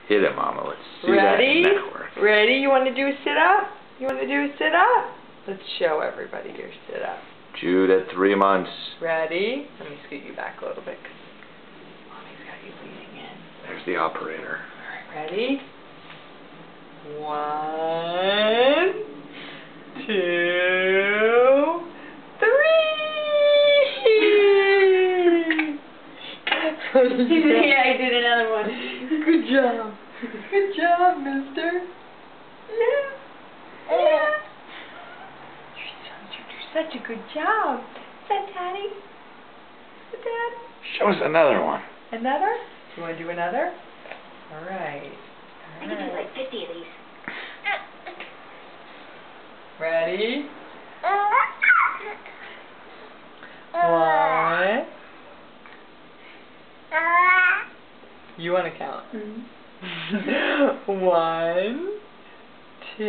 Hit it, Mama. Let's see Ready? that network. Ready? You want to do a sit-up? You want to do a sit-up? Let's show everybody your sit-up. Jude at 3 months. Ready? Let me scoot you back a little bit because Mommy's got you leaning in. There's the operator. Alright, ready? 1, 2, 3. Yeah, I did another one. Good job. Good job, mister. Yeah. Yeah. You're such a good job. Is that Daddy? Is that Daddy? Show us another one. Another? You want to do another? Alright. I could do like 50 of these. Ready? 1. You want to count? Mm-hmm. 1, 2.